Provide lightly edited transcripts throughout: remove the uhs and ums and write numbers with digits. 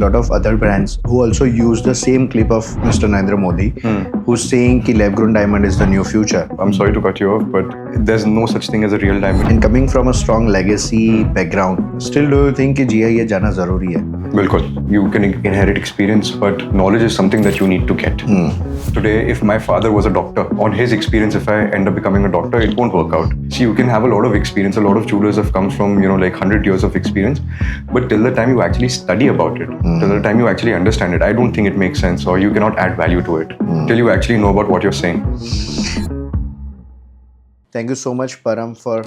lot of other brands who also use the same clip of Mr. Narendra Modi, who's saying कि lab-grown diamond is the new future. I'm sorry to cut you off, but there's no such thing as a real diamond. And coming from a strong legacy background, still do you think कि GIA जाना ज़रूरी है? Bilkul. You can inherit experience, but knowledge is something that you need to get. Today, if my father was a doctor, on his experience, if I end up becoming a doctor, it won't work out. See, you can have a lot of experience. A lot of jewelers have come from, like 100 years of experience. But till the time you actually study about it, till the time you actually understand it, I don't think it makes sense, or you cannot add value to it till you actually know about what you're saying. Thank you so much, Param, for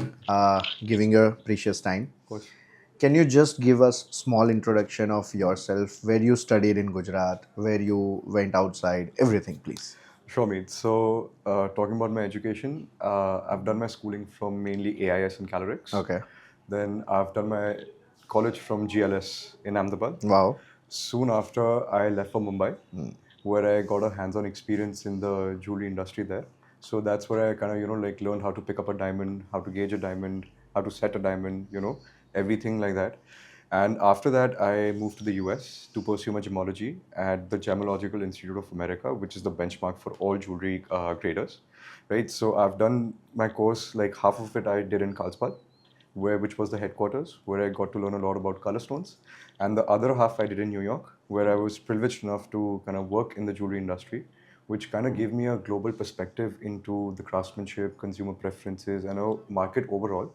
giving your precious time. Of course. Can you just give us small introduction of yourself, where you studied in Gujarat, where you went outside, everything, please? Sure, mate. So, talking about my education, I've done my schooling from mainly AIS and Calorix. Okay. Then I've done my college from GLS in Ahmedabad. Wow. Soon after, I left for Mumbai, where I got a hands-on experience in the jewelry industry there. So that's where I kind of, learned how to pick up a diamond, how to gauge a diamond, how to set a diamond, everything like that. And after that, I moved to the US to pursue my gemology at the Gemological Institute of America, which is the benchmark for all jewelry graders, right? So I've done my course, like half of it I did in Carlsbad, which was the headquarters, where I got to learn a lot about color stones. And the other half I did in New York, where I was privileged enough to kind of work in the jewelry industry, which kind of gave me a global perspective into the craftsmanship, consumer preferences, and a market overall.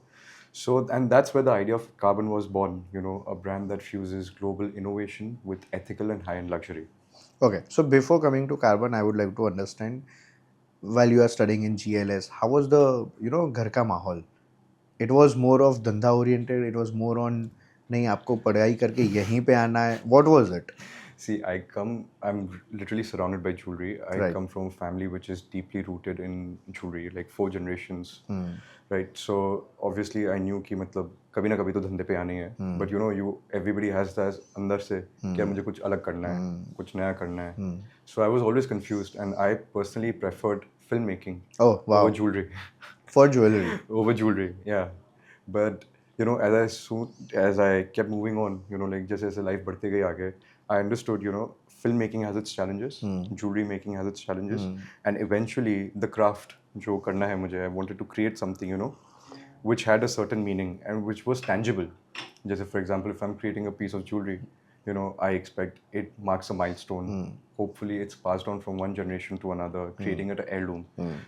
So, and that's where the idea of Carbon was born, a brand that fuses global innovation with ethical and high-end luxury. Okay. So before coming to Carbon, I would like to understand, while you are studying in GLS, how was the, घर का माहौल? It was more of धंधा oriented. It was more on नहीं आपको पढ़ाई करके यहीं पे आना है. What was it? See, I'm literally surrounded by jewelry. I Right. come from a family which is deeply rooted in jewelry, like 4 generations, right? So obviously I knew कि मतलब कभी ना कभी तो धंधे पे आने हैं. But everybody has that अंदर से कि यार मुझे कुछ अलग करना है, कुछ नया करना है. So I was always confused, and I personally preferred filmmaking Oh, wow. over jewelry. For jewelry. Over jewelry, yeah. But as I kept moving on, like जैसे जैसे life बढ़ते गई आगे, I understood, filmmaking has its challenges, jewelry making has its challenges, and eventually the craft जो करना है मुझे, I wanted to create something, which had a certain meaning and which was tangible. Just for example, if I'm creating a piece of jewelry, I expect it marks a milestone. Hopefully, it's passed on from one generation to another, creating it an heirloom.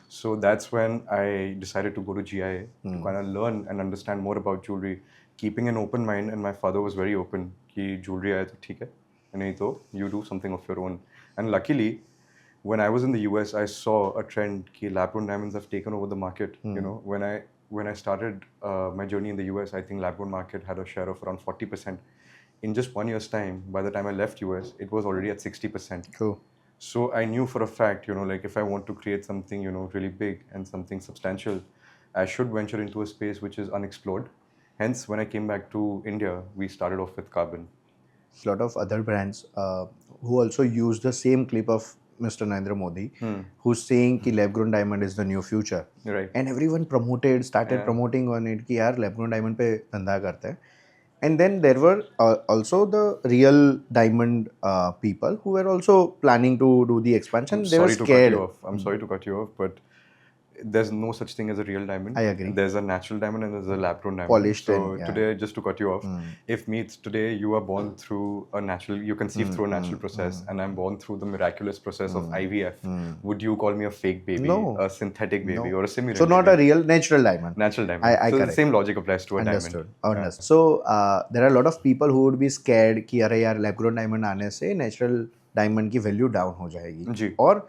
So that's when I decided to go to GIA to kind of learn and understand more about jewelry, keeping an open mind. And my father was very open कि jewelry आया तो ठीक है, नहीं तो you do something of your own. And luckily, when I was in the US, I saw a trend कि lab-grown diamonds have taken over the market. When I started my journey in the US, I think lab-grown market had a share of around 40%. In just 1 year's time, by the time I left US, it was already at 60%. True. So I knew for a fact, like if I want to create something, really big and something substantial, I should venture into a space which is unexplored. Hence, when I came back to India, we started off with Carbon. A lot of other brands who also use the same clip of Mr. Narendra Modi, who's saying कि lab-grown diamond is the new future. Right. And everyone started promoting on it कि यार lab-grown diamond पे धंधा करते हैं. And then there were also the real diamond people who were also planning to do the expansion. They were scared. I'm sorry to cut you off, but there's no such thing as a real diamond. I agree. There's a natural diamond and there's a lab-grown diamond. Polished. So and, yeah. today, just to cut you off, if today you are born through a natural, you conceive through a natural process, and I'm born through the miraculous process of IVF, would you call me a fake baby, No. a synthetic baby, or a simulated So not baby? A real natural diamond. Natural diamond. I So the correct. same logic applies to a Understood. diamond. Understood. So there are a lot of people who would be scared कि अरे यार lab-grown diamond आने से natural diamond की value down हो जाएगी. जी. और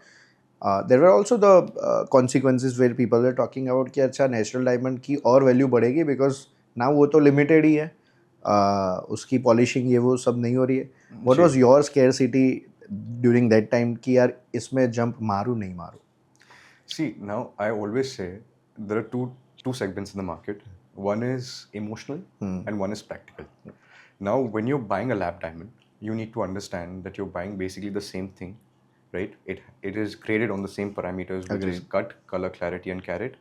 there were also the consequences where people were talking about कि अच्छा natural diamond की और value बढ़ेगी because now वो तो limited ही है. उसकी polishing ये वो सब नहीं हो रही है. What was your scarcity during that time कि यार इसमें jump मारूँ नहीं मारूँ? See, now I always say there are two segments in the market. One is emotional and one is practical. Now, when you're buying a lab diamond, you need to understand that you're buying basically the same thing, right? It is graded on the same parameters, which is cut, color, clarity, and carat,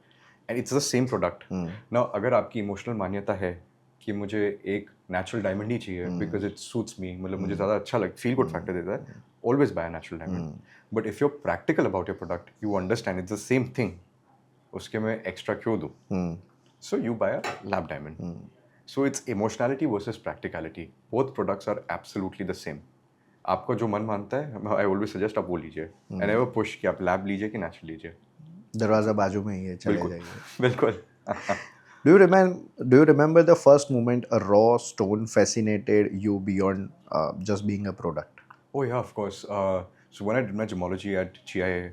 and it's the same product. Now, अगर आपकी emotional मान्यता है कि मुझे एक natural diamond ही चाहिए because it suits me, मतलब मुझे ज़्यादा अच्छा feel good factor देता है, always buy a natural diamond. But if you're practical about your product, you understand it's the same thing, उसके मैं extra क्यों दूँ? So you buy a lab diamond. So it's emotionality versus practicality. Both products are absolutely the same. आपको जो मन मानता है, I always suggest आप वो लीजिए. I never push कि आप lab लीजिए कि natural लीजिए. दरवाजा बाजू में ही है, चले बिल्कुल, जाइए. बिल्कुल. Do you remember the first moment a raw stone fascinated you beyond just being a product? Oh yeah, of course. So when I did my gemology at GIA,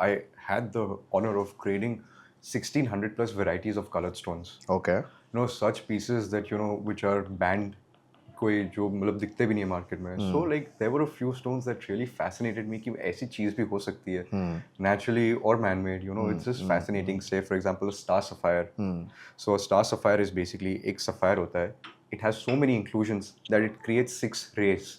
I had the honor of creating 1600 plus varieties of colored stones. Okay. Such pieces that which are banned, कोई जो मतलब दिखते भी नहीं है market में. So like there were a few stones that really fascinated me कि ऐसी चीज भी हो सकती है, naturally or man-made. It's just fascinating. Say for example a star sapphire. So a star sapphire is basically एक sapphire होता है. It has so many inclusions that it creates 6 rays.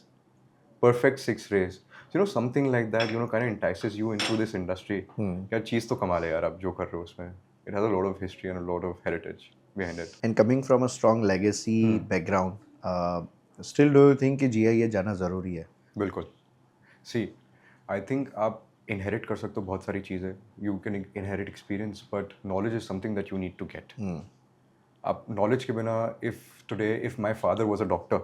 Perfect 6 rays. So, something like that, kind of entices you into this industry. यार चीज़ तो कमाल है यार आप जो कर रहे हो उसमें. It has a lot of history and a lot of heritage behind it. And coming from a strong legacy background, still do you think कि GIA जाना ज़रूरी है? बिल्कुल. See, I think आप inherit कर सकते हो बहुत सारी चीज़ें. You can inherit experience, but knowledge is something that you need to get. आप knowledge के बिना, if my father was a doctor,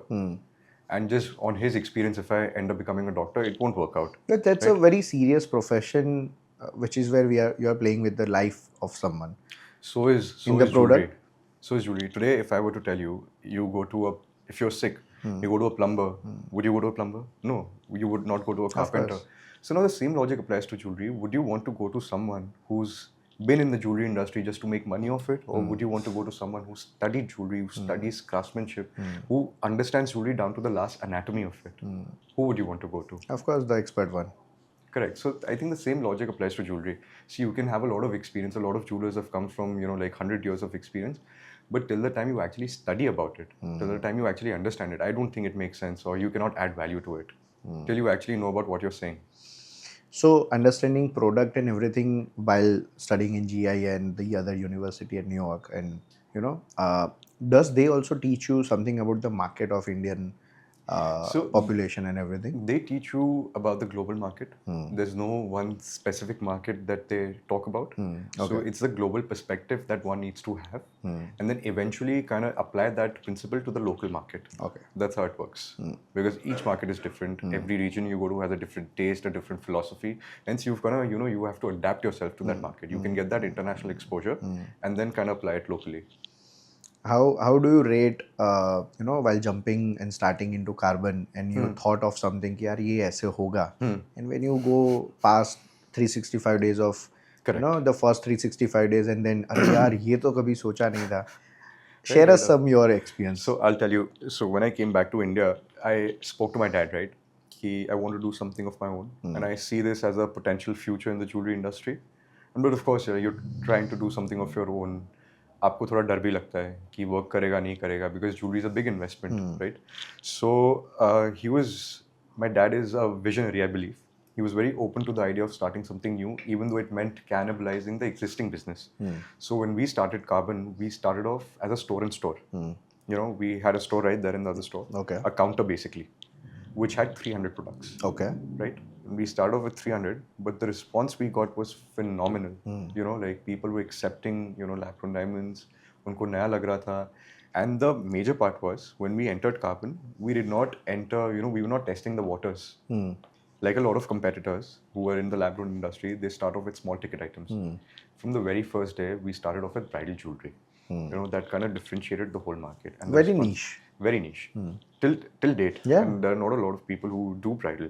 and just on his experience, if I end up becoming a doctor, it won't work out. But that's a very serious profession, which is where you are playing with the life of someone. So is In the jewelry. product? So is jewelry. Today, if I were to tell you, if you're sick, you go to a plumber. Would you go to a plumber? No, you would not go to a carpenter. course. So now the same logic applies to jewelry. Would you want to go to someone who's been in the jewelry industry just to make money off it, or would you want to go to someone who studied jewelry, who studies craftsmanship, who understands jewelry down to the last anatomy of it? Who would you want to go to? Of course, the expert one. Correct. So I think the same logic applies to jewelry. So you can have a lot of experience. A lot of jewelers have come from, like 100 years of experience. But till the time you actually study about it, till the time you actually understand it, I don't think it makes sense, or you cannot add value to it till you actually know about what you're saying. So understanding product and everything while studying in GIA and the other university at New York, and does they also teach you something about the market of Indian population and everything? They teach you about the global market. There's no one specific market that they talk about. So it's the global perspective that one needs to have, and then eventually kind of apply that principle to the local market. Okay. That's how it works. Because each market is different. Every region you go to has a different taste, a different philosophy. Hence you've kind of, you have to adapt yourself to that market. You can get that international exposure and then kind of apply it locally. How do you rate while jumping and starting into carbon, and you thought of something कि यार ये ऐसे होगा, and when you go past 365 days of the first 365 days, and then अरे यार ये तो कभी सोचा नहीं था. Share us some your experience. So I'll tell you. So when I came back to India, I spoke to my dad, right? I want to do something of my own, and I see this as a potential future in the jewelry industry. But of course, you're trying to do something of your own. आपको थोड़ा डर भी लगता है कि work करेगा नहीं करेगा, because jewelry is a big investment, right? So my dad is a visionary, I believe. He was very open to the idea of starting something new, even though it meant cannibalizing the existing business. So when we started Carbon, we started off as a store and store. We had a store right there in the other store. Okay. A counter basically, which had 300 products. Okay. Right? We started off with 300, but the response we got was phenomenal. Like people were accepting, lab-grown diamonds. उनको नया लग रहा था. And the major part was, when we entered Carbon, we did not enter, we were not testing the waters. Like a lot of competitors who were in the lab-grown industry, they start off with small ticket items. From the very first day, we started off with bridal jewelry. That kind of differentiated the whole market. And Very niche. Very niche. Till date. Yeah. And there are not a lot of people who do bridal.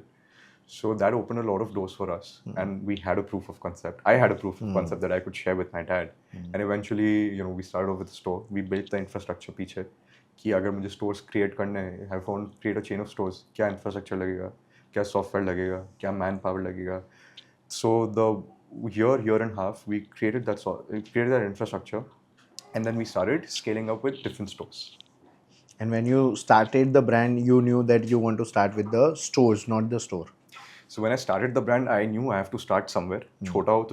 So that opened a lot of doors for us, and we had a proof of concept. I had a proof of concept that I could share with my dad. And eventually, we started off with a store. We built the infrastructure पीछे कि अगर मुझे stores create करने हैं, I want to create a chain of stores. क्या infrastructure लगेगा, क्या software लगेगा, क्या manpower लगेगा. So the year and a half, we created that infrastructure, and then we started scaling up with different stores. And when you started the brand, you knew that you want to start with the stores, not the store. So when I started the brand, I knew I have to start somewhere. छोटा हो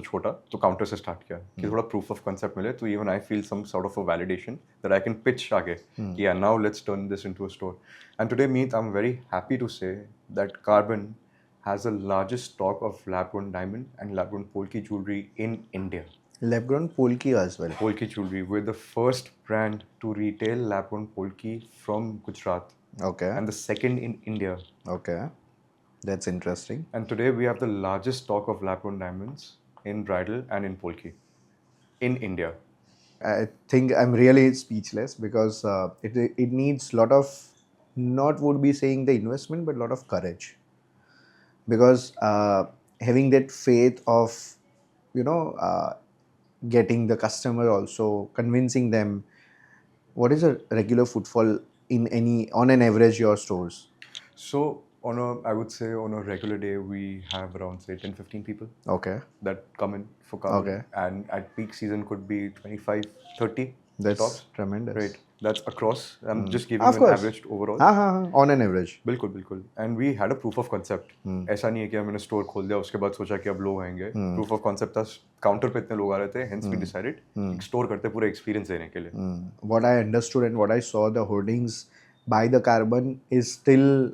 तो counter से start किया कि थोड़ा proof of concept मिले तो even I feel some sort of a validation that I can pitch आगे कि yeah, now let's turn this into a store. And today, Meet, I'm very happy to say that Carbon has the largest stock of lab-grown diamond and lab-grown polki jewelry in India. Lab-grown polki as well. Polki jewelry. We're the first brand to retail lab-grown polki from Gujarat. Okay. And the second in India. Okay. That's interesting. And today we have the largest stock of lab-grown diamonds in bridal and in polki in India. I think I'm really speechless because it needs lot of, not would be saying the investment, but lot of courage. Because having that faith of, you know, getting the customer also, convincing them. What is a regular footfall in any, on an average, your stores? So I would say on a regular day, we have around say 10-15 people. Okay. That come in for Carbon. Okay. And at peak season could be 25-30 That's stops. tremendous. Right. That's across. I'm just giving Of you an course. average overall. हाँ, on an average. बिल्कुल. And we had a proof of concept. ऐसा नहीं है कि हमने store खोल दिया उसके बाद सोचा कि अब लोग आएंगे. Proof of concept था, काउंटर पे इतने लोग आ रहे थे, hence we decided स्टोर करते पूरा एक्सपीरियंस देने के लिए. What I understood and what I saw, the hoardings by the Carbon is still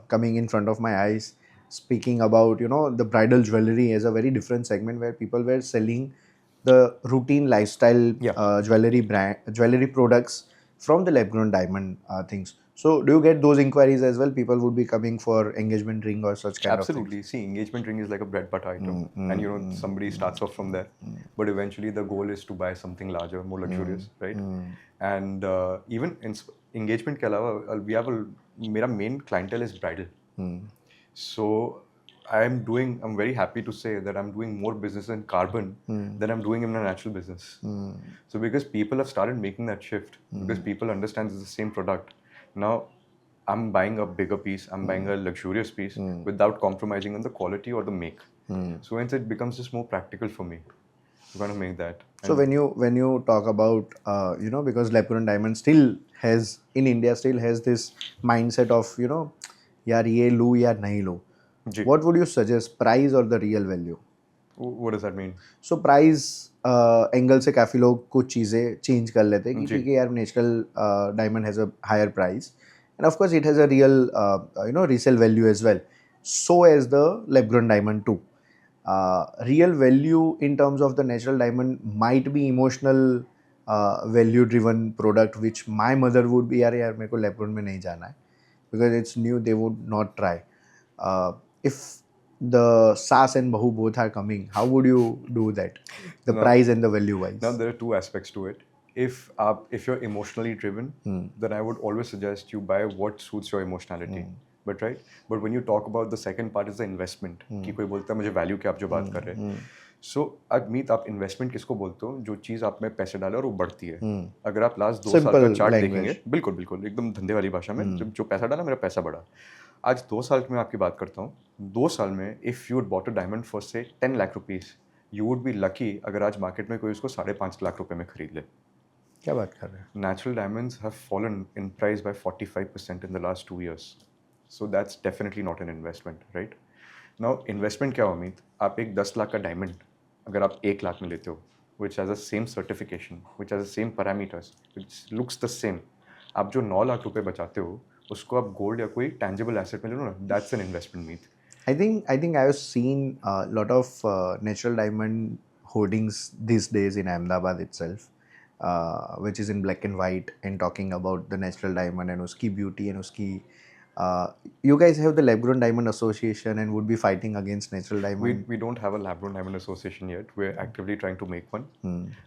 coming in front of my eyes, speaking about, you know, the bridal jewelry as a very different segment where people were selling the routine lifestyle jewelry products from the lab-grown diamond things. So do you get those inquiries as well? People would be coming for engagement ring or such kind of things? Absolutely. See, engagement ring is like a bread butter item, and you know somebody starts off from there, but eventually the goal is to buy something larger, more luxurious, right? And even in engagement के अलावा we have मेरा main clientele is bridal, so I'm very happy to say that I'm doing more business in Carbon than I'm doing in a natural business. So because people have started making that shift, because people understand it's the same product. Now I'm buying a bigger piece, I'm buying a luxurious piece without compromising on the quality or the make. So hence it becomes just more practical for me. I'm going to make that. So when you talk about, you know, because lab-grown diamond still has, in India, still has this mindset of, you know, यार ये लूँ या नहीं लूँ. What would you suggest, price or the real value? What does that mean? So price angle से काफ़ी लोग कुछ चीज़ें चेंज कर लेते हैं कि ठीक है यार, natural diamond has a higher price and of course it has a real you know resale value as well, so as the lab grown diamond too. Real value in terms of the natural diamond might be emotional value driven product, which my mother would be, यार मेरे को lab grown में नहीं जाना है because it's new, they would not try. If the Sas and Bahu both are coming, how would you do that? The price and the value wise. Now there are two aspects to it. If you're emotionally driven, then I would always suggest you buy what suits your emotionality. But when you talk about the second part is the investment. कि कोई बोलता है मुझे value की आप जो बात कर रहे हैं. So Meet, आप investment किसको बोलते हो? जो चीज़ आप में पैसे डाले और वो बढ़ती है. अगर आप लास्ट 2 साल का चार्ट देखेंगे, बिल्कुल एकदम धंधे वाली भाषा में, जो पैसा डाला मेरा पैसा बढ़ा. आज 2 साल की मैं आपकी बात करता हूँ. 2 साल में if you bought a diamond for say 10 lakh rupees, you would be lucky अगर आज मार्केट में कोई उसको 5.5 लाख रुपए में खरीद ले. क्या बात कर रहे हैं? Natural diamonds have fallen in price by 45% in the last 2 years. So that's definitely not an investment, right? Now investment क्या हो अमित? आप एक 10 लाख का diamond अगर आप 1 लाख में लेते हो, which has the same certification, which has the same parameters, which looks the same, आप जो 9 लाख रुपए बचाते हो उसको आप गोल्ड या कोई tangible asset में ले लो ना, that's an investment, Meet. I think I have seen a lot of natural diamond hoardings these days in Ahmedabad itself, which is in black and white and talking about the natural diamond and uski beauty and uski. You guys have the lab-grown diamond association and would be fighting against natural diamond. We don't have a lab-grown diamond association yet. We're actively trying to make one.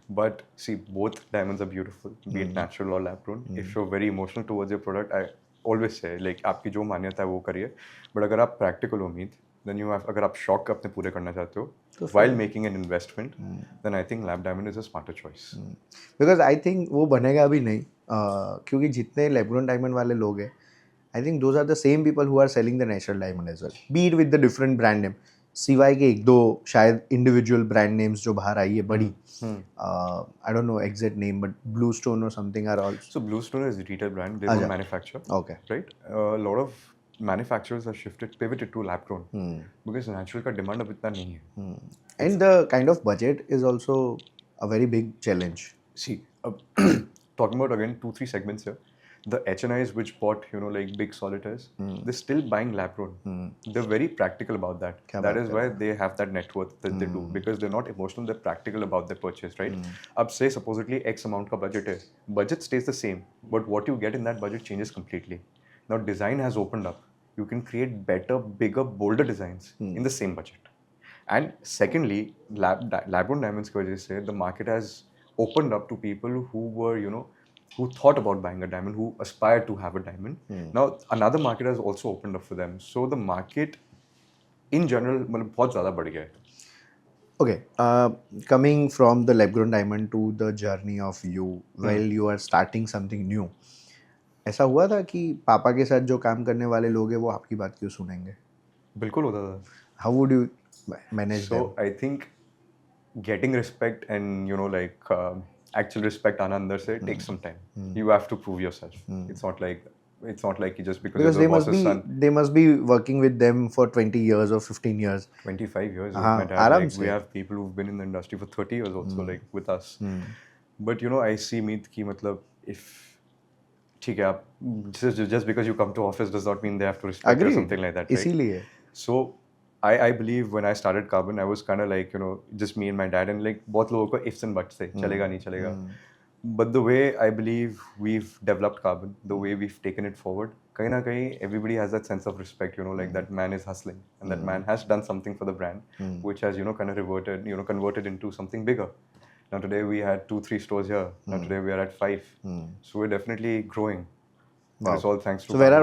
But see, both diamonds are beautiful, be it natural or lab-grown. If you're very emotional towards your product, I always say like आपकी जो मान्यता है वो करिए. But अगर आप practical हो Meet, then you have, अगर आप शौक अपने पूरे करना चाहते हो while making an investment, then I think lab diamond is a smarter choice. Because I think वो बनेगा अभी नहीं, क्योंकि जितने lab-grown diamond वाले लोग हैं, I think those are the same people who are selling the natural diamond as well, be it with the different brand name. सिवाय के एक दो शायद individual brand names जो बाहर आई है बड़ी, I don't know exact name, but Bluestone or something are also. So Bluestone is a retail brand. They don't manufacture. Okay. Right. A lot of manufacturers have pivoted to lab grown because natural का demand अब इतना नहीं है. And the kind of budget is also a very big challenge. See, talking about again 2-3 segments here, the HNIs which bought like big solitaires, they're still buying lab grown. They're very practical about that. That is why they have that net worth that they do, because they're not emotional, they're practical about their purchase, right? Ab say supposedly X amount ka budget hai, budget stays the same, but what you get in that budget changes completely. Now design has opened up. You can create better, bigger, bolder designs in the same budget. And secondly, lab-grown diamonds की वजह से the market has opened up to people who were, who thought about buying a diamond, who aspired to have a diamond. Now, another market has also opened up for them. So the market in general मतलब बहुत ज़्यादा बढ़ गया है. Okay, coming from the lab-grown diamond to the journey of you while you are starting something new, ऐसा हुआ था कि पापा के साथ जो काम करने वाले लोग हैं वो आपकी बात क्यों सुनेंगे? बिल्कुल होता था. How would you manage them? So I think getting respect and like actual respect आना अंदर से takes some time. You have to prove yourself. It's not like just because Because you're the boss's son. they must be working with them for 20 years or 15 years. 25 years with हाँ, my dad. आराम Like, से. we have people who've been in the industry for 30 years also, like with us. But I see Meet ki matlab if ठीक है आप just because you come to office does not mean they have to respect you or something like that, right? इसीलिए. So I believe when I started Carbon, I was kind of like just me and my dad, and like बहुत लोगों को ifs and buts थे, चलेगा नहीं चलेगा. But the way I believe we've developed Carbon, the way we've taken it forward, कहीं ना कहीं everybody has that sense of respect, like that man is hustling and that man has done something for the brand, which has kind of converted into something bigger. Now today we had 2-3 stores here. Now today we are at 5. So we're definitely growing. Wow. It's all thanks to. So where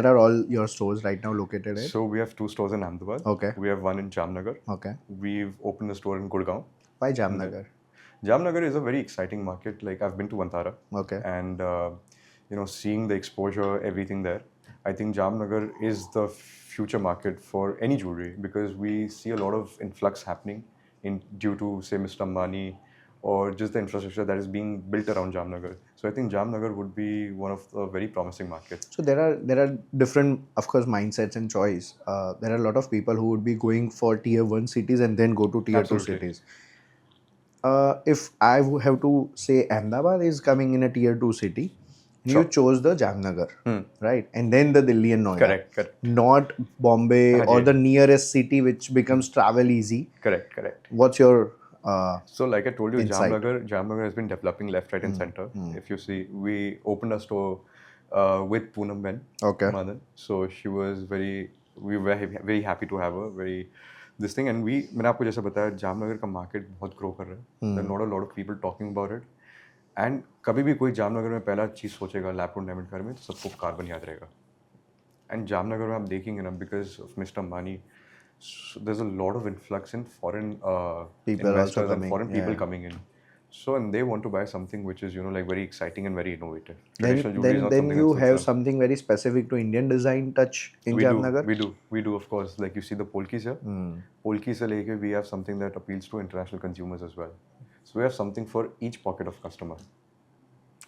are all your stores right now located at? So we have 2 stores in Ahmedabad. Okay. We have 1 in Jamnagar. Okay. We've opened a store in Gurgaon. Why Jamnagar? Jamnagar is a very exciting market. Like I've been to Vantara. Okay. And seeing the exposure, everything there. I think Jamnagar is the future market for any jewelry, because we see a lot of influx happening due to say Mr. Ambani, or just the infrastructure that is being built around Jamnagar. So I think Jamnagar would be one of the very promising markets. So there are different, of course, mindsets and choice. There are a lot of people who would be going for tier 1 cities and then go to tier Absolutely. 2 cities. If I have to say Ahmedabad is coming in a tier 2 city, Sure. you chose the Jamnagar, right? And then the Delhi and Noida. Correct. Not Bombay or Haji. the nearest city which becomes travel easy. Correct. What's your So like I told you, insight? Jamnagar has been developing left, right, and center. If you see, we opened a store with Poonam Ben. Okay. Madan. So we were very happy to have her. This thing, and मैंने आपको जैसा बताया, जामनगर का market बहुत grow कर रहा है. There are not a lot of people talking about it. And कभी भी कोई जामनगर में पहला चीज़ सोचेगा लैब-ग्रोन डायमंड के बारे में, तो सबको कार्बन याद रहेगा. And जामनगर में आप देखेंगे ना, because of Mr. Ambani, so there's a lot of influx in foreign People investors also and coming, foreign people yeah. coming in. So and they want to buy something which is like very exciting and very innovative. Then Traditional jewelry is not then something you that's have for sale. something very specific to Indian design touch in Jamnagar? We do of course. Like you see the polkis here. Polkis se leke we have something that appeals to international consumers as well. So we have something for each pocket of customer.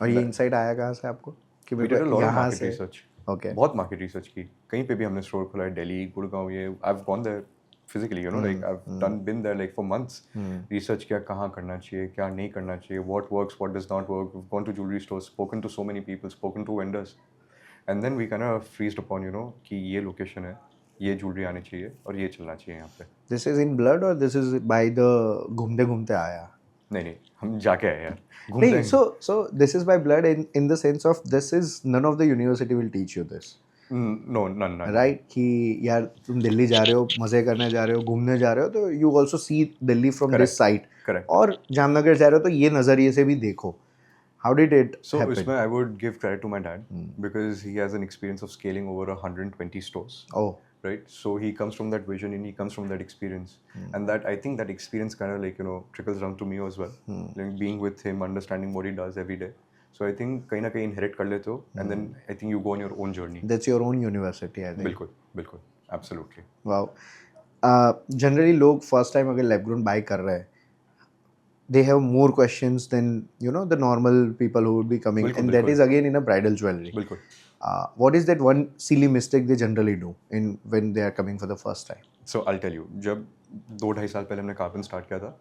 और ये insight आया कहाँ से आपको कि We did a lot of market से research. Okay. बहुत market research की. कहीं पे भी हमने store खोला है, दिल्ली, गुड़गांव, ये I've gone there physically, like I've been there like for months. Research किया कहाँ करना चाहिए, क्या नहीं करना चाहिए, what works, what does not work. We've gone to jewelry stores, spoken to so many people, spoken to vendors, and then we kind of freezed upon कि ये location है, ये jewelry आनी चाहिए और ये चलना चाहिए यहाँ पे. This is in blood or this is by the घूमते घूमते आया? नहीं हम जाके आए यार. नहीं, so this is by blood in the sense of this is none of the university will teach you this. No, none. Right? कि यार तुम दिल्ली जा रहे हो, मजे करने जा रहे हो, घूमने जा रहे हो, तो you also see Delhi from this side. Correct. और जामनगर जा रहे हो तो ये नजरिए से भी देखो. How did it So happen? इसमें I would give credit to my dad because he has an experience of scaling over 120 stores. Oh. Right, so he comes from that vision and he comes from that experience, and that I think that experience kind of like trickles down to me as well. Like being with him, understanding what he does every day. So I think कहीं ना कहीं inherit कर लेते हो, and then I think you go on your own journey. That's your own university, I think. बिल्कुल, absolutely. Wow. Generally लोग first time अगर lab grown buy कर रहे हैं, they have more questions than the normal people who would be coming, बिल्कुल and that बिल्कुल is again in a bridal jewelry. बिल्कुल. What is that one silly mistake they generally do in when they are coming for the first time? So I'll tell you, जब 2-2.5 साल पहले हमने carbon start किया था,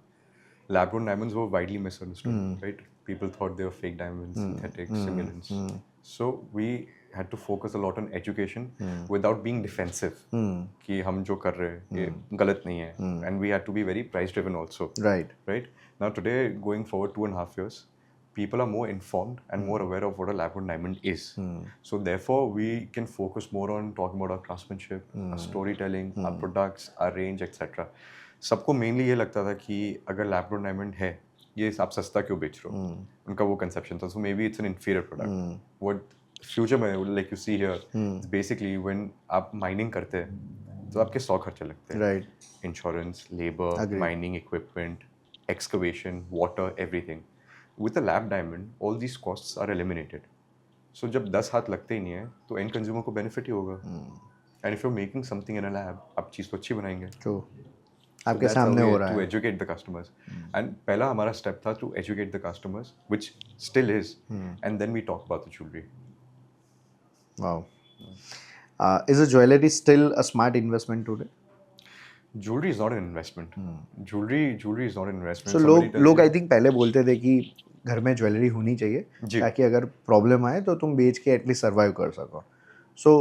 lab grown diamonds were widely misunderstood, right? People thought they were fake diamonds, synthetic, simulants. So we had to focus a lot on education without being defensive. कि हम जो कर रहे हैं ये गलत नहीं है, and we had to be very price driven also. Right. Right? Now today, going forward 2.5 years, people are more informed and more aware of what a lab grown diamond is. So therefore, we can focus more on talking about our craftsmanship, our storytelling, our products, our range, etc. सबको mainly ये लगता था कि अगर lab grown diamond है ये आप सस्ता क्यों बेच रहे हो, उनका वो कंसेप्शन था. So maybe it's an inferior product. What future में like you see here basically when आप माइनिंग करते हैं तो आपके 100 खर्चे लगते हैं. Right. Insurance, labour, Agreed. Mining equipment, excavation, water, everything. With a lab diamond all these costs are eliminated. So जब 10 हाथ लगते ही नहीं है तो एंड कंज्यूमर को बेनिफिट ही होगा. And if you are making something in a lab आप चीज़ तो अच्छी बनाएंगे. True. So आपके that's how सामने we हो had रहा to है. educate the customers. And पहला हमारा step था to educate the customers, which still is, and then we talk about the jewelry. Wow. Is a jewelry still a smart investment today? Jewelry is not an investment. Jewelry is not an investment. So Somebody tells लोग you, I think पहले बोलते थे कि घर में jewellery होनी चाहिए जी. ताकि अगर प्रॉब्लम आए तो तुम बेच के एटलीस्ट सर्वाइव कर सको. So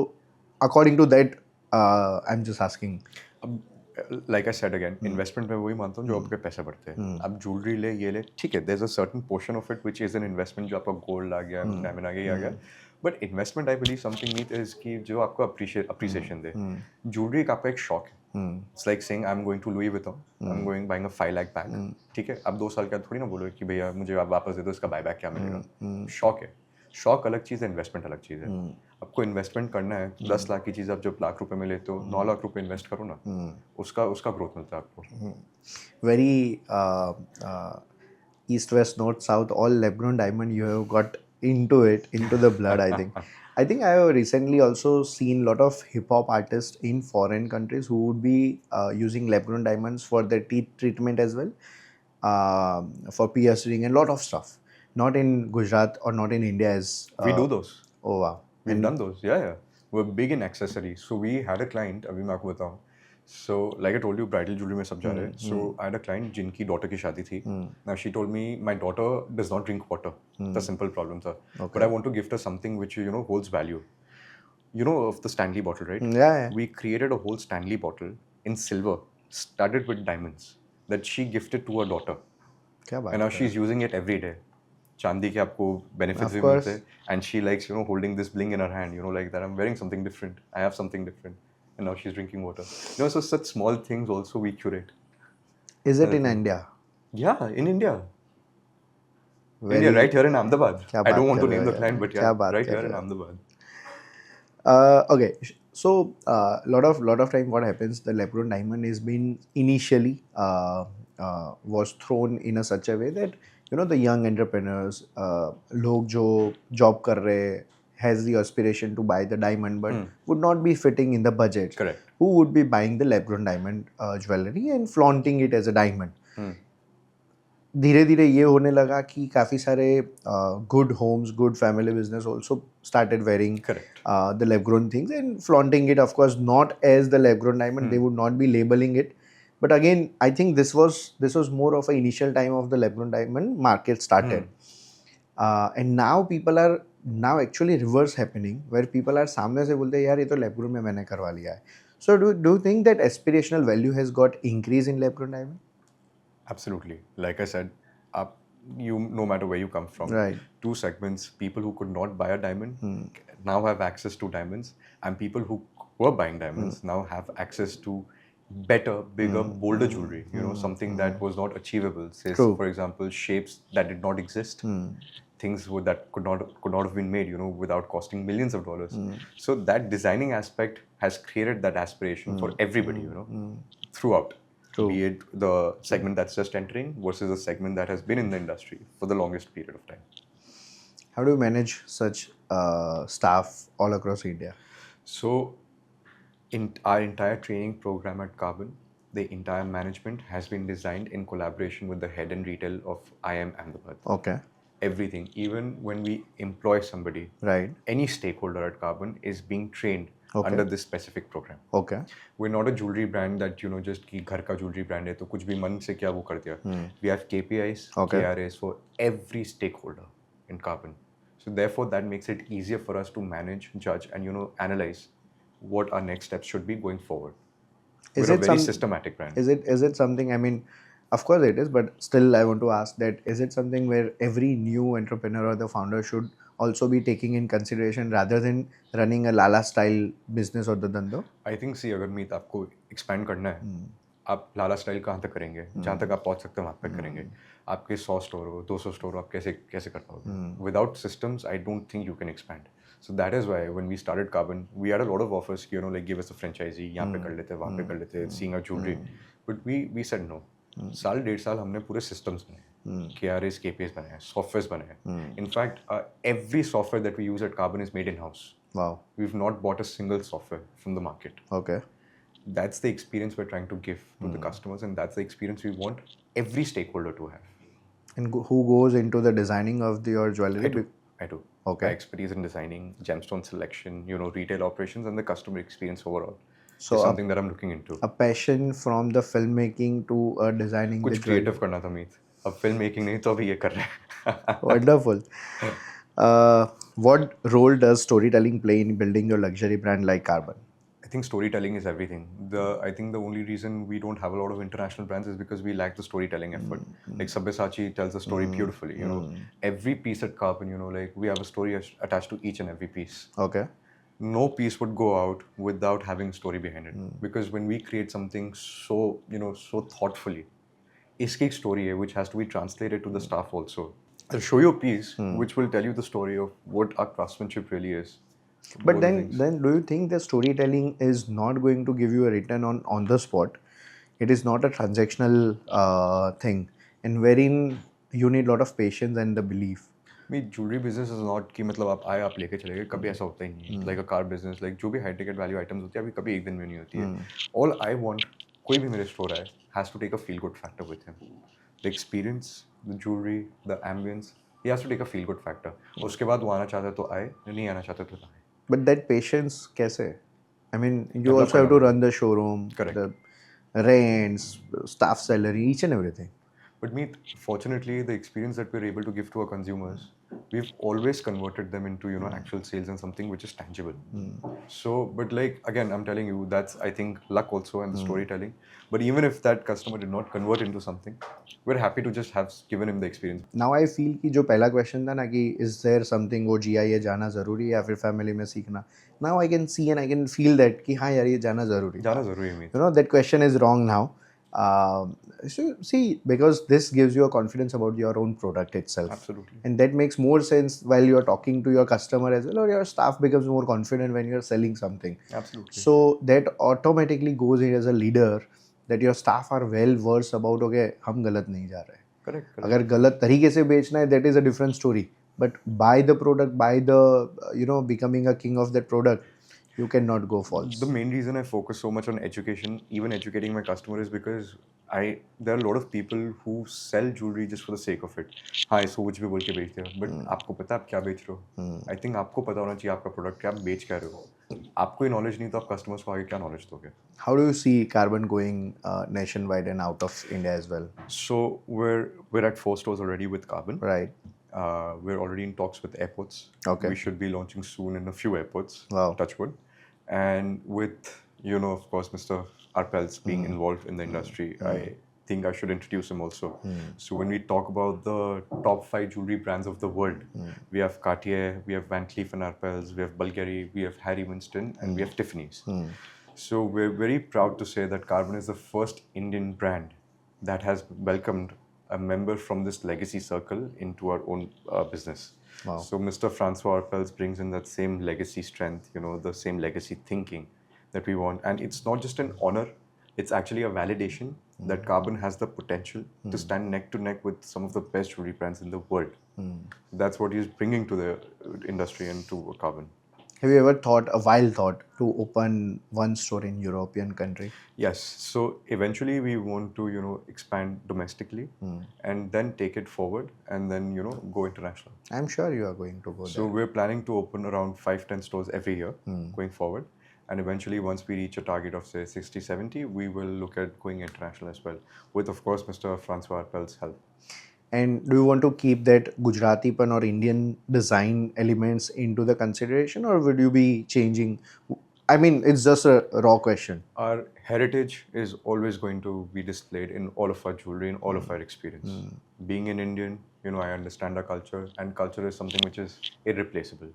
according to that I am just asking. अब like I said again, investment में वही मानता हूँ जो आपके पैसे बढ़ते हैं. आप jewelry ले ये ले ठीक है, there's a certain portion of it which is an investment जो आपका gold आ गया, diamond आ गया, ये आ गया. But investment I believe something neat is कि जो आपको appreciation दे. Jewelry का आपका एक शौक है. It's like saying I'm going to Louis Vuitton, I'm going buying a 5 lakh bag. ठीक है, आप 2 साल के बाद थोड़ी ना बोलोगे कि भैया मुझे आप वापस दे दो, इसका बायबैक क्या मिलेगा. शौक है. शौक अलग चीज़ है, इन्वेस्टमेंट अलग चीज़ है. आपको इन्वेस्टमेंट करना है 10 लाख की चीज़ आप जब लाख रुपए में लेते हो 9 लाख रुपए इन्वेस्ट करो ना, उसका ग्रोथ मिलता है आपको. Very east, west, north, south, all lab grown diamond you have got into the blood, I think. I think I have recently also seen a lot of hip hop artists in foreign countries who would be using lab grown diamonds for their teeth treatment as well, for piercing and lot of stuff. Not in Gujarat or not in India as. We do those. Oh wow. We've done those. Yeah. We're big in accessories. So we had a client, अभी मैं आपको बताऊँ. So like I told you, bridal jewelry में सब जा रहे हैं. So I had a client जिनकी daughter की शादी थी. Now she told me my daughter does not drink water. It's a simple problem था. But I want to gift her something which holds value. You know of the Stanley bottle, right? Yeah. We created a whole Stanley bottle in silver, studded with diamonds, that she gifted to her daughter. क्या बात And now है? she's using it every day. चांदी के आपको benefits भी Of course. मिलते हैं. And she likes, holding this bling in her hand, like that. I'm wearing something different. I have something different. And now she's drinking water. So such small things also we curate. Is it in India? Yeah, in India. Very- India, right here in Ahmedabad. क्या I don't बात want to कर रहे name हो the यार? client, but क्या yeah, बात right कर here in रहे हो? Ahmedabad. Okay, so lot of time what happens, the lab grown diamond is been initially was thrown in a such a way that the young entrepreneurs, लोग जो job कर रहे has the aspiration to buy the diamond but would not be fitting in the budget. Correct. Who would be buying the lab grown diamond jewelry and flaunting it as a diamond. धीरे धीरे ये होने लगा कि काफ़ी सारे good homes, good family business also started wearing the lab grown things and flaunting it, of course not as the lab grown diamond. They would not be labeling it, but again I think this was more of an initial time of the lab grown diamond market started. And now people are now actually reverse happening where people are सामने से बोलते हैं यार ये तो lab grown में मैंने करवा लिया है. So do you think that aspirational value has got increase in lab grown diamond? Absolutely. Like I said, no matter where you come from, Right. Two segments: people who could not buy a diamond now have access to diamonds, and people who were buying diamonds now have access to better, bigger, bolder jewelry. Something that was not achievable. Say, True. for example, shapes that did not exist. Things that could not have been made, without costing millions of dollars. So that designing aspect has created that aspiration for everybody, throughout. True. Be it the segment that's just entering versus a segment that has been in the industry for the longest period of time. How do you manage such staff all across India? So, in our entire training program at Carbon, the entire management has been designed in collaboration with the head and retail of IM Ahmedabad. Okay. Everything, even when we employ somebody, Right. any stakeholder at Carbon is being trained Okay. under this specific program. Okay. We're not a jewelry brand that just कि घर का jewelry brand है तो कुछ भी मन से क्या वो कर दिया. We have KPIs, Okay. KRAs for every stakeholder in Carbon. So therefore that makes it easier for us to manage, judge, and analyze what our next steps should be going forward. Is We're a it very some- systematic brand. Is it something, I mean, of course it is, but still I want to ask that, is it something where every new entrepreneur or the founder should also be taking in consideration rather than running a Lala style business or the धंधो? I think see अगर मीत आपको expand करना है, आप लाला style कहाँ तक करेंगे? जहाँ तक आप पहुँच सकते हो वहाँ तक करेंगे. आपके 100 स्टोर हो, 200 स्टोर हो, आप कैसे कैसे कर पाओगे? Without systems, I don't think you can expand. So that is why when we started Carbon, we had a lot of offers, like give us a franchisee, यहाँ पे कर लेते, वहाँ पे कर लेते, seeing our jewelry. But we said no. साल 1.5 साल हमने पूरे systems बनाए, KRAs, KPIs बनाए, softwares बनाए. In fact, every software that we use at Carbon is made in-house. Wow. We've not bought a single software from the market. Okay. That's the experience we're trying to give to the customers, and that's the experience we want every stakeholder to have. And who goes into the designing of your jewelry? I do. Okay. My expertise in designing, gemstone selection, retail operations, and the customer experience overall So is something that I'm looking into. A passion from the filmmaking to designing कुछ the jewelry. creative करना था मीत. अब film making नहीं तो अभी ये कर रहे हैं. Wonderful. What role does storytelling play in building your luxury brand like Carbon? I think storytelling is everything. I think the only reason we don't have a lot of international brands is because we lack the storytelling effort. Like Sabyasachi tells the story beautifully. Every piece at Carbon, like we have a story attached to each and every piece. Okay. No piece would go out without having story behind it. Because when we create something so, so thoughtfully, iski ek story hai which has to be translated to the staff also. I'll show you a piece which will tell you the story of what our craftsmanship really is. But then do you think the storytelling is not going to give you a return on the spot? It is not a transactional thing, and wherein you need a lot of patience and the belief. Jewelry business is not कि मतलब आप आए आप लेके चले गए, कभी ऐसा होता ही नहीं है. Like a car business, like जो भी high ticket value items होती है अभी कभी एक दिन में नहीं होती है. All I want, कोई भी मेरे store आए, has to take a feel good factor with him. The experience, the jewelry, the ambience, he has to take a feel good factor. उसके बाद वो आना चाहता है तो आए, नहीं आना चाहता तो ना आए. But that patience कैसे? I mean, you also have to run the showroom, Correct. the rents, staff salary, each and everything. But fortunately, the experience that we're able to give to our consumers, we've always converted them into, actual sales and something which is tangible. So, but like, again, I'm telling you, that's, I think, luck also and the storytelling. But even if that customer did not convert into something, we're happy to just have given him the experience. Now I feel कि जो पहला question था ना कि is there something वो GIA जाना ज़रूरी है या फिर family में सीखना? Now I can see and I can feel that कि हाँ यार ये जाना ज़रूरी है. जाना ज़रूरी है. That question is wrong now. So see, because this gives you a confidence about your own product itself. Absolutely. And that makes more sense while you're talking to your customer as well, or your staff becomes more confident when you're selling something. Absolutely. So that automatically goes in as a leader, that your staff are well versed about, okay, हम गलत नहीं जा रहे. Correct. अगर गलत तरीके से बेचना है, that is a different story. But buy the product, buy the becoming a king of that product, you cannot go false. The main reason I focus so much on education, even educating my customer, is because there are a lot of people who sell jewelry just for the sake of it. हाँ इसको कुछ भी बोल के बेचते हो, but आपको पता है आप क्या बेच रहे हो? I think आपको पता होना चाहिए आपका प्रोडक्ट क्या आप बेच क्या रहे हो. आपको ही नॉलेज नहीं तो आप कस्टमर्स को आगे क्या नॉलेज दोगे? How do you see Carbon going nationwide and out of India as well? So we're at 4 stores already with Carbon. Right. We're already in talks with airports. Okay. We should be launching soon in a few airports. Wow. Touch wood. And with, of course, Mr. Arpels being involved in the industry, I think I should introduce him also. So when we talk about the top 5 jewelry brands of the world, we have Cartier, we have Van Cleef & Arpels, we have Bulgari, we have Harry Winston, and we have Tiffany's. So we're very proud to say that Carbon is the first Indian brand that has welcomed a member from this legacy circle into our own business. Wow. So Mr. Francois Arpels brings in that same legacy strength, the same legacy thinking that we want. And it's not just an honor, it's actually a validation that Carbon has the potential to stand neck to neck with some of the best jewelry brands in the world. That's what he's bringing to the industry and to Carbon. Have you ever thought, a wild thought, to open one store in European country? Yes. So eventually we want to, expand domestically and then take it forward and then, go international. I'm sure you are going to go So there. we're planning to open around 5-10 stores every year going forward. And eventually, once we reach a target of say 60, 70, we will look at going international as well, with of course Mr. Francois Appel's help. And do you want to keep that Gujarati-pan or Indian design elements into the consideration, or would you be changing? I mean, it's just a raw question. Our heritage is always going to be displayed in all of our jewelry, in all of our experience. Being an Indian, I understand our culture, and culture is something which is irreplaceable.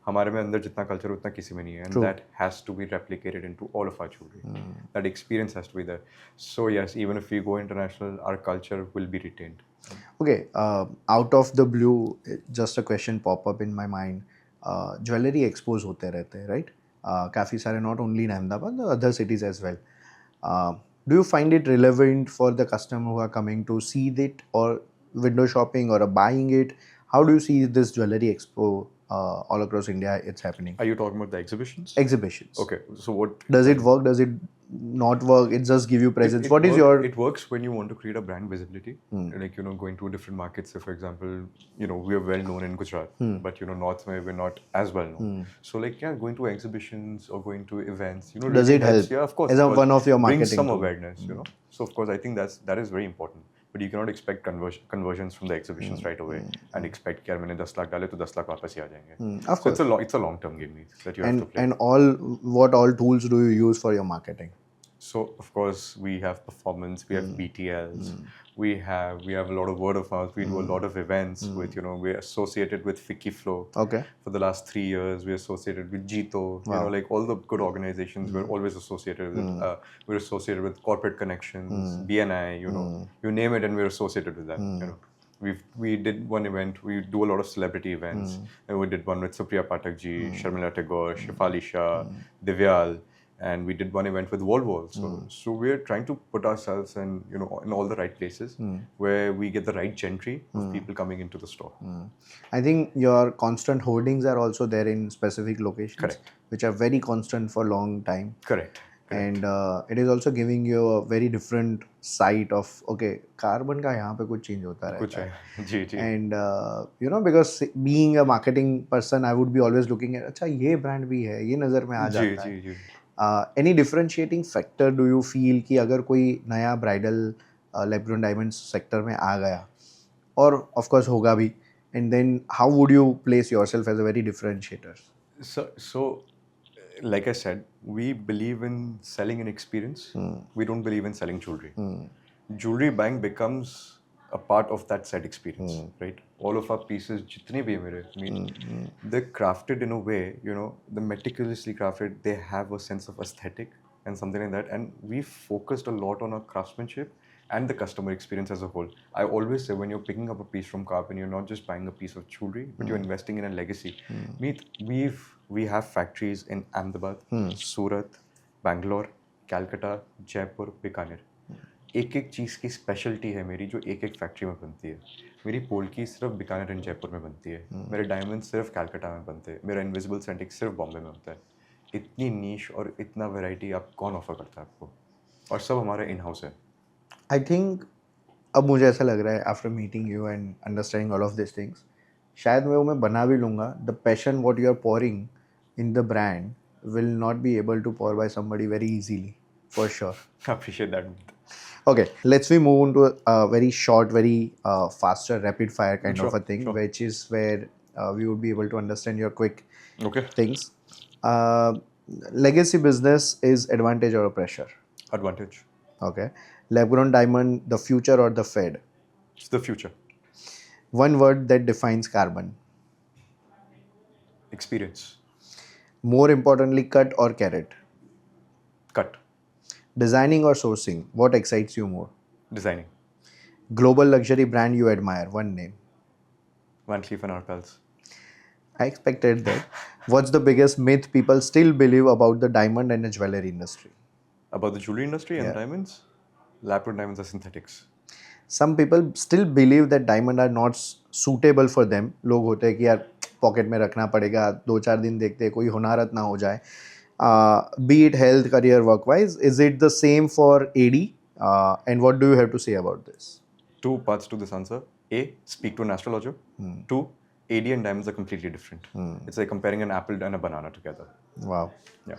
हमारे में अंदर जितना culture उतना किसी में नहीं है, and True. that has to be replicated into all of our jewelry. That experience has to be there. So yes, even if we go international, our culture will be retained. Okay, out of the blue, just a question pop up in my mind. Jewelry expos होते रहते हैं, right? काफ़ी सारे, not only in Ahmedabad, the other cities as well. Do you find it relevant for the customer who are coming to see it, or window shopping, or buying it? How do you see this jewelry expo all across India? It's happening. Are you talking about the exhibitions? Exhibitions. Okay, so what Does it work? Does it not work? It just give you presence. What is your? It works when you want to create a brand visibility, like going to different markets. So for example, we are well known in Gujarat, but North where we're not as well known. So like going to exhibitions or going to events, Does really it help? helps. Yeah, of course. As one of your brings marketing some tool. awareness, So of course, I think that is very important. But you cannot expect conversions from the exhibitions right away and expect कि यार मैंने 10 लाख डाले तो 10 लाख वापस ही आ जाएंगे. Of course. So it's a long term game that you have to play. And what all tools do you use for your marketing? So of course we have performance, we have BTLs, we have a lot of word of mouth. We do a lot of events with we're associated with Fiki Flow. Okay. For the last 3 years, we're associated with Jito. Like all the good organizations, we're always associated with it. We're associated with Corporate Connections, BNI. You name it, and we're associated with that. We did one event. We do a lot of celebrity events, and we did one with Supriya Pathak ji, Sharmila Tagore, Shefali Shah, Divyal. And we did one event with Volvo also. So we're trying to put ourselves in all the right places where we get the right gentry of people coming into the store. I think your constant hoardings are also there in specific locations. Correct. Which are very constant for a long time. Correct. And it is also giving you a very different sight of, okay, carbon का यहाँ पे कुछ change होता रहता है. जी जी. And because being a marketing person, I would be always looking at, अच्छा ये brand भी है, ये नज़र में आ जाता है. जी जी. Any differentiating factor do you feel कि अगर कोई नया bridal lab-grown diamonds sector में आ गया, और of course होगा भी, and then how would you place yourself as a very differentiator? So like I said, we believe in selling an experience. We don't believe in selling jewelry. Jewelry buying becomes a part of that said experience, right? All of our pieces, jitne bhi hai mere, I mean, they're crafted in a way, they're meticulously crafted. They have a sense of aesthetic and something like that. And we focused a lot on our craftsmanship and the customer experience as a whole. I always say when you're picking up a piece from carbon, you're not just buying a piece of jewelry, but you're investing in a legacy. We have factories in Ahmedabad, Surat, Bangalore, Calcutta, Jaipur, Bikaner. एक एक चीज़ की speciality है मेरी जो एक एक factory में बनती है. मेरी पोल्की सिर्फ बीकानेर एंड जयपुर में बनती है. मेरे डायमंड सिर्फ कैलकाटा में बनते हैं. मेरा इनविजिबल सेंटिक सिर्फ बॉम्बे में बनता है. इतनी नीश और इतना वैरायटी आप कौन ऑफर करता है आपको, और सब हमारा इन हाउस है. आई थिंक अब मुझे ऐसा लग रहा है after meeting you and understanding all of this things, शायद मैं बना भी लूँगा. The passion what you are pouring in the brand will not be able to pour by somebody very easily, for sure. I appreciate that. Okay, let's we move on to a very short, very faster, rapid fire kind of a thing, which is where we would be able to understand your quick things. Legacy business is advantage or pressure? Advantage. Okay. Lab-grown diamond, the future or the fed? It's the future. One word that defines carbon? Experience. More importantly, cut or carat? Cut. Designing or sourcing? What excites you more? Designing. Global luxury brand you admire? One name. Van Cleef & Arpels. I expected that. What's the biggest myth people still believe about the diamond and the jewelry industry? About the jewelry industry and diamonds? Lab-grown diamonds are synthetics. Some people still believe that diamonds are not suitable for them. लोग होते हैं कि यार pocket में रखना पड़ेगा, 2-4 दिन देखते कोई होनारत ना हो जाए. Be it health, career, work-wise, is it the same for AD? And what do you have to say about this? Two parts to this answer. A, speak to an astrologer. Two, AD and diamonds are completely different. It's like comparing an apple and a banana together. Wow. Yeah.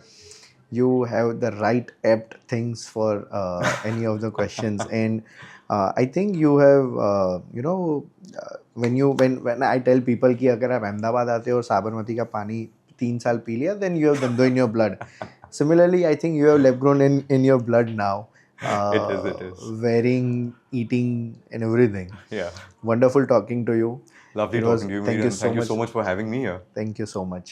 You have the right apt things for any of the questions, and I think you have when I tell people कि अगर आप अहमदाबाद आते हो और साबरमती का पानी 3 साल P लिया, then you have Dando in your blood. Similarly, I think you have lab grown in your blood now. It is. Wearing, eating, and everything. Yeah. Wonderful talking to you. Lovely It was. talking to you, Thank Meera, you and so thank you much. so much for having me here. Thank you so much.